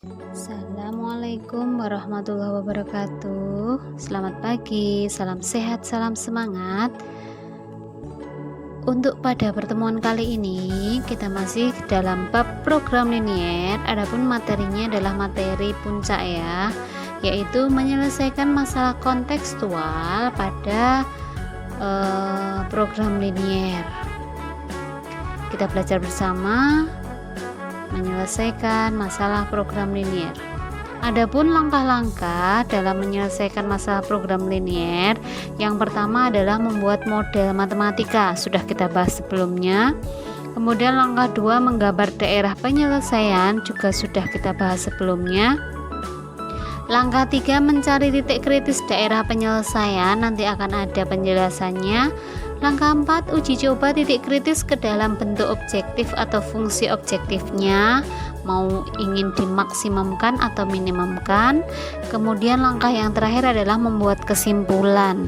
Assalamualaikum warahmatullahi wabarakatuh. Selamat pagi, salam sehat, salam semangat. Untuk pada pertemuan kali ini kita masih dalam bab program linier, adapun materinya adalah materi puncak ya, yaitu menyelesaikan masalah kontekstual pada program linier. Kita belajar bersama menyelesaikan masalah program linier. Adapun langkah-langkah dalam menyelesaikan masalah program linier, yang pertama adalah membuat model matematika, sudah kita bahas sebelumnya. Kemudian langkah 2 menggambar daerah penyelesaian, juga sudah kita bahas sebelumnya. Langkah 3 mencari titik kritis daerah penyelesaian, nanti akan ada penjelasannya. Langkah 4 uji coba titik kritis ke dalam bentuk objektif atau fungsi objektifnya, mau ingin dimaksimumkan atau minimumkan. Kemudian langkah yang terakhir adalah membuat kesimpulan.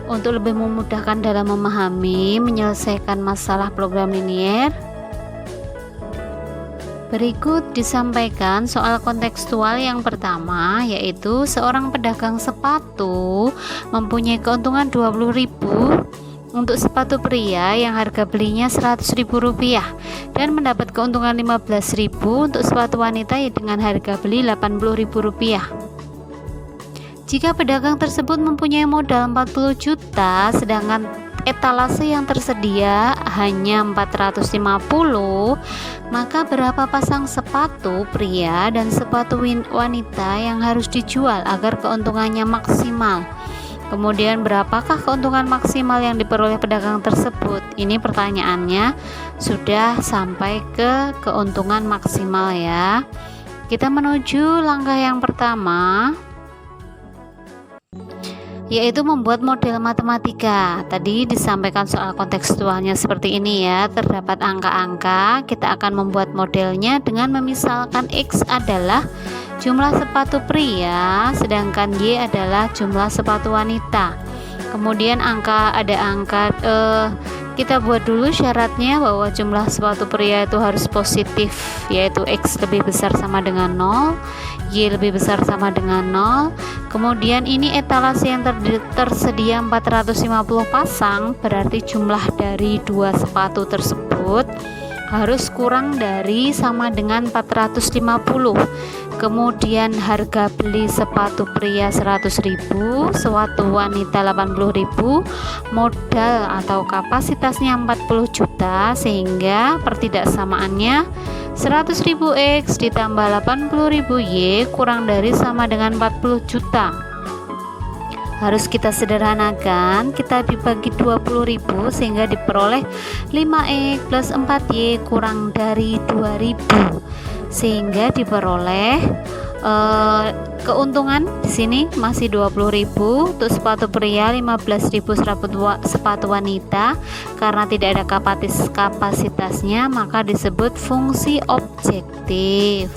Untuk lebih memudahkan dalam memahami menyelesaikan masalah program linier, berikut disampaikan soal kontekstual yang pertama, yaitu seorang pedagang sepatu mempunyai keuntungan 20.000 untuk sepatu pria yang harga belinya Rp100.000 dan mendapat keuntungan Rp15.000 untuk sepatu wanita dengan harga beli Rp80.000. Jika pedagang tersebut mempunyai modal 40 juta sedangkan etalase yang tersedia hanya 450, maka berapa pasang sepatu pria dan sepatu wanita yang harus dijual agar keuntungannya maksimal? Kemudian berapakah keuntungan maksimal yang diperoleh pedagang tersebut? Ini pertanyaannya sudah sampai ke keuntungan maksimal ya. Kita menuju langkah yang pertama, yaitu membuat model matematika. Tadi disampaikan soal kontekstualnya seperti ini ya, terdapat angka-angka, kita akan membuat modelnya dengan memisalkan X adalah jumlah sepatu pria sedangkan Y adalah jumlah sepatu wanita. Kemudian kita buat dulu syaratnya bahwa jumlah sepatu pria itu harus positif, yaitu X lebih besar sama dengan 0, Y lebih besar sama dengan 0. Kemudian ini etalase yang tersedia 450 pasang, berarti jumlah dari dua sepatu tersebut harus kurang dari sama dengan 450. Kemudian harga beli sepatu pria 100.000, sepatu wanita 80.000, modal atau kapasitasnya 40 juta, sehingga pertidaksamaannya 100.000 X ditambah 80.000 Y kurang dari sama dengan 40 juta. Harus kita sederhanakan, kita dibagi 20.000 sehingga diperoleh 5X plus 4Y kurang dari 2.000, sehingga diperoleh keuntungan di sini masih 20.000 untuk sepatu pria, 15.000 sepatu wanita. Karena tidak ada kapasitasnya, maka disebut fungsi objektif.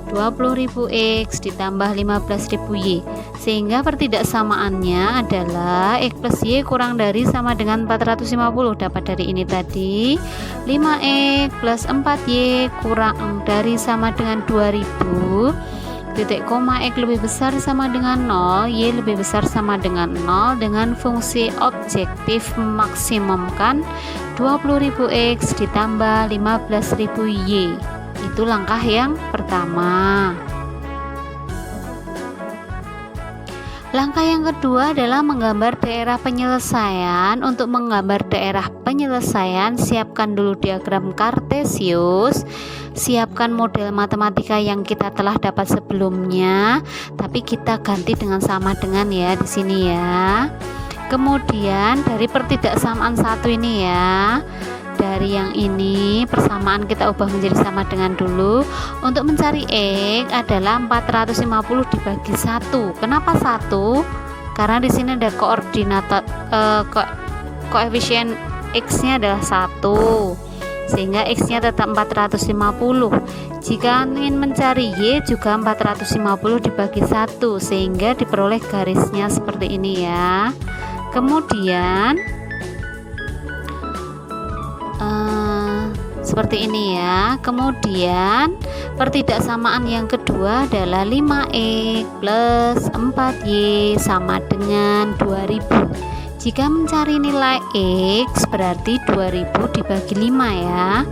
20.000 X ditambah 15.000 Y, sehingga pertidaksamaannya adalah X plus Y kurang dari sama dengan 450. Dapat dari ini tadi 5X plus 4Y kurang dari sama dengan 2000, titik koma X lebih besar sama dengan 0, Y lebih besar sama dengan 0, dengan fungsi objektif memaksimumkan 20.000 X ditambah 15.000 Y. Itu langkah yang pertama. Langkah yang kedua adalah menggambar daerah penyelesaian. Untuk menggambar daerah penyelesaian, siapkan dulu diagram kartesius, siapkan model matematika yang kita telah dapat sebelumnya, tapi kita ganti dengan sama dengan ya di sini ya. Kemudian dari pertidaksamaan satu ini ya, dari yang ini persamaan kita ubah menjadi sama dengan dulu. Untuk mencari X adalah 450 dibagi 1. Kenapa 1? Karena di sini ada koefisien X-nya adalah 1, sehingga X-nya tetap 450. Jika ingin mencari Y juga 450 dibagi 1, sehingga diperoleh garisnya seperti ini ya. Kemudian seperti ini ya. Kemudian pertidaksamaan yang kedua adalah 5x plus 4y sama dengan 2000. Jika mencari nilai x berarti 2000 dibagi 5 ya,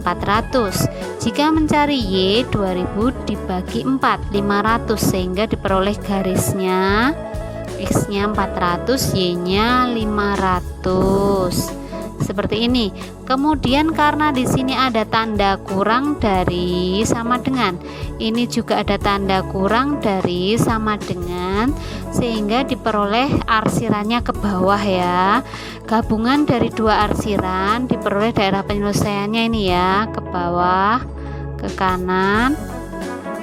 400. Jika mencari y, 2000 dibagi 4, 500, sehingga diperoleh garisnya x nya 400, y nya 500 seperti ini. Kemudian karena di sini ada tanda kurang dari sama dengan, ini juga ada tanda kurang dari sama dengan, sehingga diperoleh arsirannya ke bawah ya. Gabungan dari dua arsiran diperoleh daerah penyelesaiannya ini ya, ke bawah, ke kanan,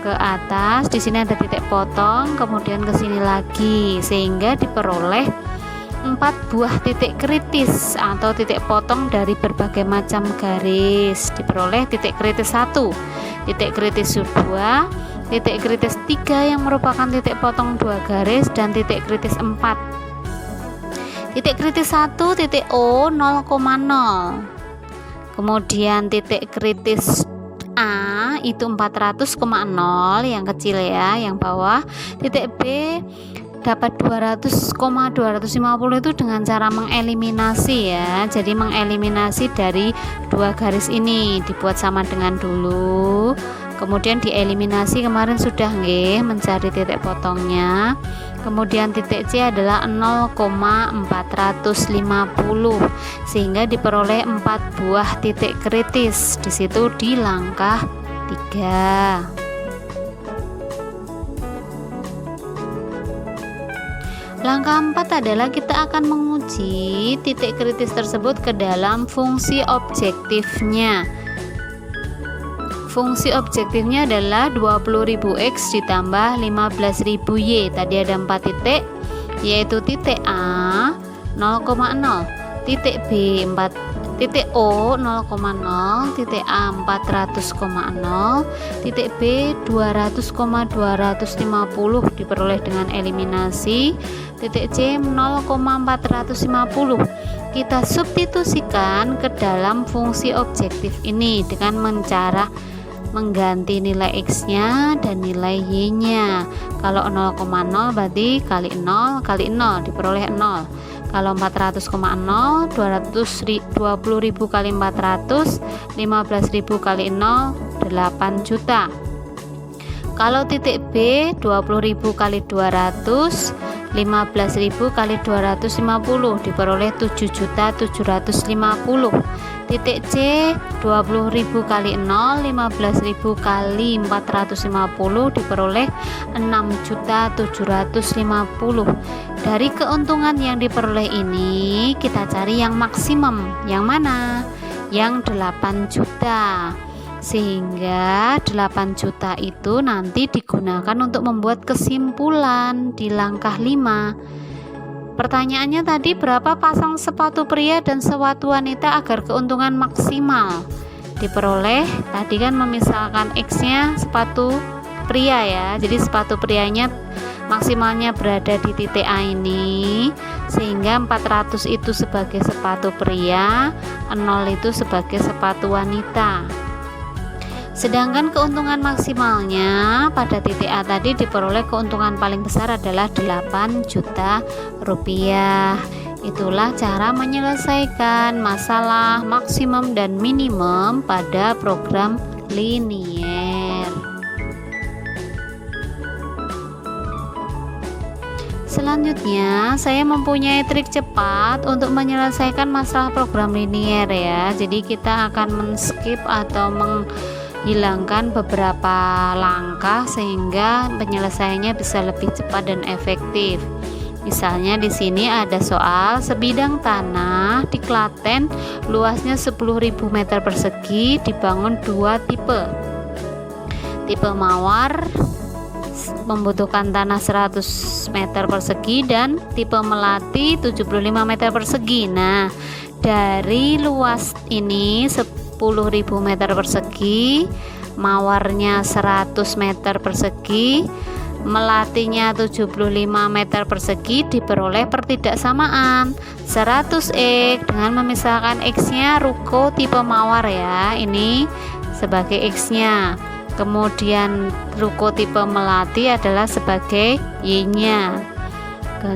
ke atas. Di sini ada titik potong, kemudian ke sini lagi, sehingga diperoleh 4 buah titik kritis atau titik potong dari berbagai macam garis. Diperoleh titik kritis 1, titik kritis 2, titik kritis 3 yang merupakan titik potong 2 garis, dan titik kritis 4. Titik kritis 1 titik O 0,0. Kemudian titik kritis A itu 400,0 yang kecil ya, yang bawah. Titik B dapat 200,250 itu dengan cara mengeliminasi ya. Jadi mengeliminasi dari dua garis ini, dibuat sama dengan dulu, kemudian dieliminasi. Kemarin sudah nggih mencari titik potongnya. Kemudian titik C adalah 0,450, sehingga diperoleh 4 buah titik kritis di situ di langkah 3. Langkah 4 adalah kita akan menguji titik kritis tersebut ke dalam fungsi objektifnya. Fungsi objektifnya adalah 20.000x ditambah 15.000y. Tadi ada 4 titik, yaitu titik A 0,0, titik B 4, titik O 0,0, titik A 400,0, titik B 200,250 diperoleh dengan eliminasi, titik C 0,450 kita substitusikan ke dalam fungsi objektif ini dengan cara mengganti nilai x nya dan nilai y nya. Kalau 0,0 berarti kali 0 kali 0 diperoleh 0. Kalau 400,0, 20.000 kali 400, 15.000 kali 0, 8 juta. Kalau titik B 20.000 kali 200, 15.000 kali 250 diperoleh 7.750. Titik C 20.000 kali 0, 15.000 kali 450 diperoleh 6.750. Dari keuntungan yang diperoleh ini kita cari yang maksimum. Yang mana? Yang 8 juta. Sehingga 8 juta itu nanti digunakan untuk membuat kesimpulan di langkah 5. Pertanyaannya tadi, berapa pasang sepatu pria dan sepatu wanita agar keuntungan maksimal diperoleh? Tadi kan memisalkan X nya sepatu pria ya, jadi sepatu prianya maksimalnya berada di titik A ini, sehingga 400 itu sebagai sepatu pria, 0 itu sebagai sepatu wanita. Sedangkan keuntungan maksimalnya pada titik A tadi diperoleh keuntungan paling besar adalah 8 juta rupiah. Itulah cara menyelesaikan masalah maksimum dan minimum pada program linier. Selanjutnya, saya mempunyai trik cepat untuk menyelesaikan masalah program linier ya. Jadi kita akan men-skip atau menghilangkan beberapa langkah sehingga penyelesaiannya bisa lebih cepat dan efektif. Misalnya di sini ada soal sebidang tanah di Klaten luasnya 10.000 meter persegi dibangun 2 tipe. Tipe mawar membutuhkan tanah 100 meter persegi dan tipe melati 75 meter persegi. Nah, dari luas ini 10.000 meter persegi, mawarnya 100 meter persegi, melatinya 75 meter persegi diperoleh pertidaksamaan 100x dengan memisahkan X-nya ruko tipe mawar ya, ini sebagai X-nya, kemudian ruko tipe melati adalah sebagai Y-nya,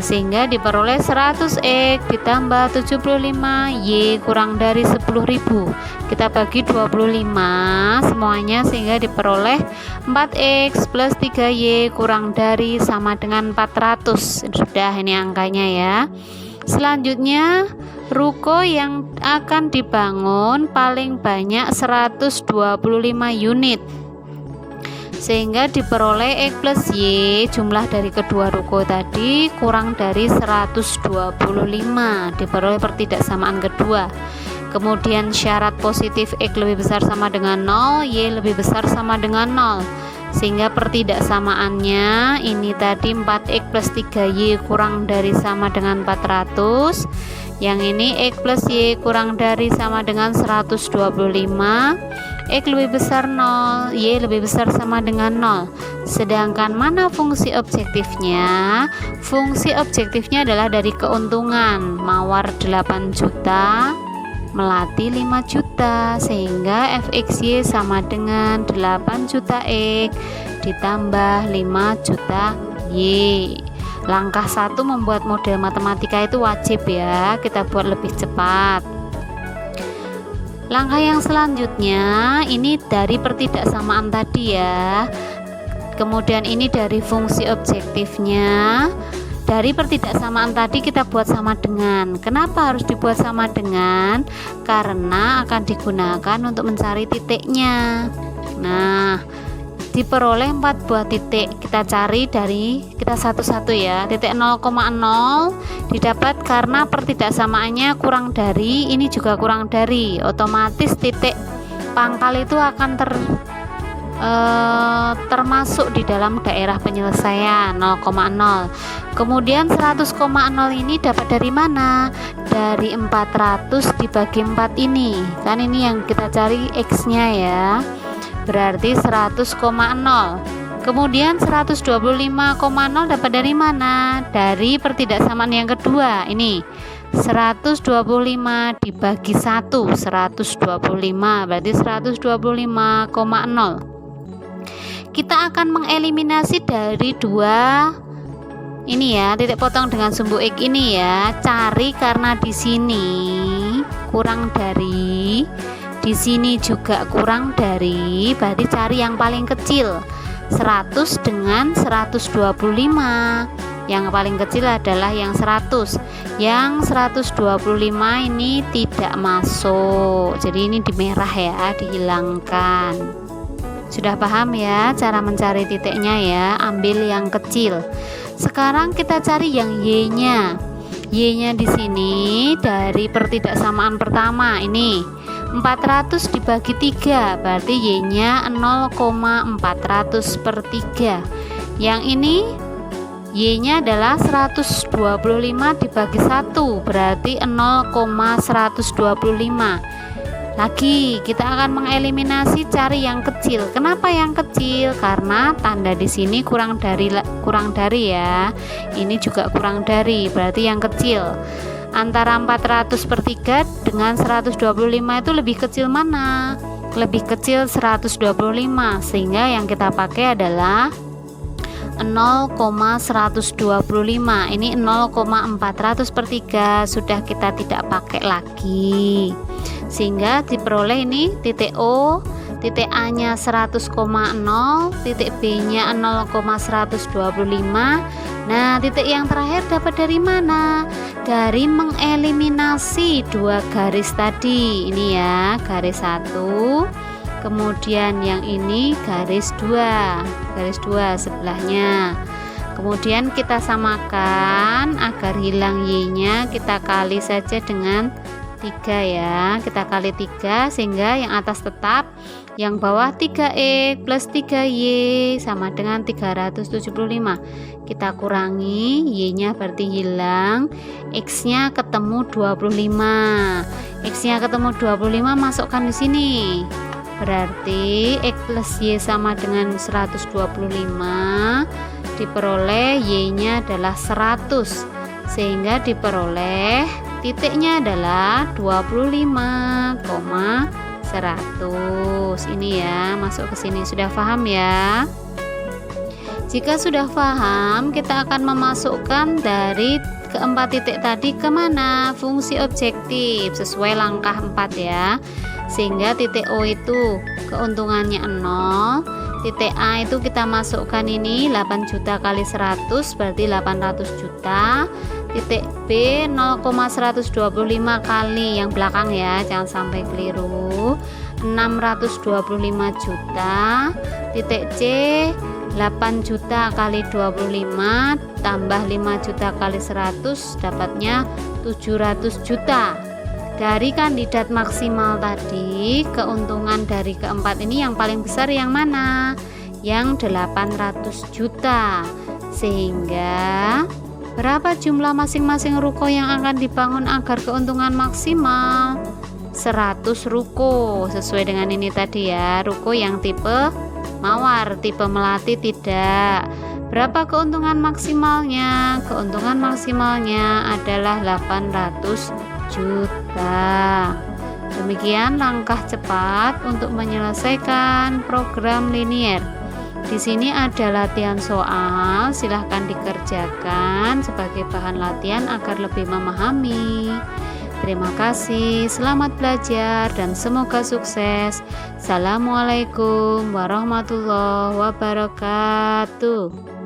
sehingga diperoleh 100x ditambah 75 Y kurang dari 10.000, kita bagi 25 semuanya sehingga diperoleh 4x plus 3Y kurang dari sama dengan 400. Sudah, ini angkanya ya. Selanjutnya ruko yang akan dibangun paling banyak 125 unit, sehingga diperoleh X plus Y, jumlah dari kedua ruko tadi kurang dari 125, diperoleh pertidaksamaan kedua. Kemudian syarat positif X lebih besar sama dengan 0, Y lebih besar sama dengan 0, sehingga pertidaksamaannya ini tadi 4x plus 3Y kurang dari sama dengan 400, yang ini X plus Y kurang dari sama dengan 125, X lebih besar 0, Y lebih besar sama dengan 0. Sedangkan mana fungsi objektifnya? Fungsi objektifnya adalah dari keuntungan, mawar 8 juta, melati 5 juta, sehingga fxy sama dengan 8 juta X ditambah 5 juta Y. Langkah 1 membuat model matematika itu wajib ya, kita buat lebih cepat. Langkah yang selanjutnya ini dari pertidaksamaan tadi ya, kemudian ini dari fungsi objektifnya. Dari pertidaksamaan tadi kita buat sama dengan. Kenapa harus dibuat sama dengan? Karena akan digunakan untuk mencari titiknya. Nah, diperoleh 4 buah titik, kita cari dari kita satu-satu ya. Titik 0,0 didapat karena pertidaksamaannya kurang dari, ini juga kurang dari, otomatis titik pangkal itu akan termasuk di dalam daerah penyelesaian 0,0. Kemudian 100,0 ini dapat dari mana? Dari 400 dibagi 4 ini, kan ini yang kita cari X nya ya, berarti 100,0. Kemudian 125,0 dapat dari mana? Dari pertidaksamaan yang kedua, ini 125 dibagi 1, 125 berarti 125,0. Kita akan mengeliminasi dari dua ini ya, titik potong dengan sumbu X ini ya. Cari karena di sini kurang dari, di sini juga kurang dari, berarti cari yang paling kecil. 100 dengan 125. Yang paling kecil adalah yang 100. Yang 125 ini tidak masuk. Jadi ini di merah ya, dihilangkan. Sudah paham ya cara mencari titiknya ya, ambil yang kecil. Sekarang kita cari yang Y-nya. Y-nya di sini dari pertidaksamaan pertama ini 400 dibagi 3, berarti Y-nya 0,400 per 3. Yang ini Y-nya adalah 125 dibagi 1, berarti 0,125. Lagi kita akan mengeliminasi, cari yang kecil. Kenapa yang kecil? Karena tanda di sini kurang dari ya. Ini juga kurang dari, berarti yang kecil. Antara 400 per 3 dengan 125 itu lebih kecil mana? Lebih kecil 125, sehingga yang kita pakai adalah 0,125. Ini 0,400 per 3 sudah kita tidak pakai lagi, sehingga diperoleh ini titik O, titik A nya 100,0, titik B nya 0,125. Nah, titik yang terakhir dapat dari mana? Dari mengeliminasi dua garis tadi. Ini ya, garis 1, kemudian yang ini garis 2, garis 2 sebelahnya. Kemudian kita samakan agar hilang Y nya, kita kali saja dengan 3 ya, kita kali 3 sehingga yang atas tetap, yang bawah 3X plus 3Y sama dengan 375. Kita kurangi, Y nya berarti hilang, X nya ketemu 25. X nya ketemu 25, masukkan di sini. Berarti X plus Y sama dengan 125, diperoleh Y-nya adalah 100, sehingga diperoleh titiknya adalah 25,100. Ini ya, masuk ke sini. Sudah paham ya? Jika sudah paham, kita akan memasukkan dari keempat titik tadi kemana? Fungsi objektif sesuai langkah 4 ya. Sehingga titik O itu keuntungannya 0, titik A itu kita masukkan ini 8 juta kali 100 berarti 800 juta, titik B 0,125 kali yang belakang ya, jangan sampai keliru, 625 juta, titik C 8 juta kali 25 tambah 5 juta kali 100 dapatnya 700 juta. Dari kandidat maksimal tadi, keuntungan dari keempat ini yang paling besar yang mana? Yang 800 juta. Sehingga berapa jumlah masing-masing ruko yang akan dibangun agar keuntungan maksimal? 100 ruko. Sesuai dengan ini tadi ya, ruko yang tipe mawar, tipe melati tidak. Berapa keuntungan maksimalnya? Keuntungan maksimalnya adalah 800 juta. Demikian langkah cepat untuk menyelesaikan program linier. Di sini ada latihan soal, silahkan dikerjakan sebagai bahan latihan agar lebih memahami. Terima kasih, selamat belajar dan semoga sukses. Assalamualaikum warahmatullahi wabarakatuh.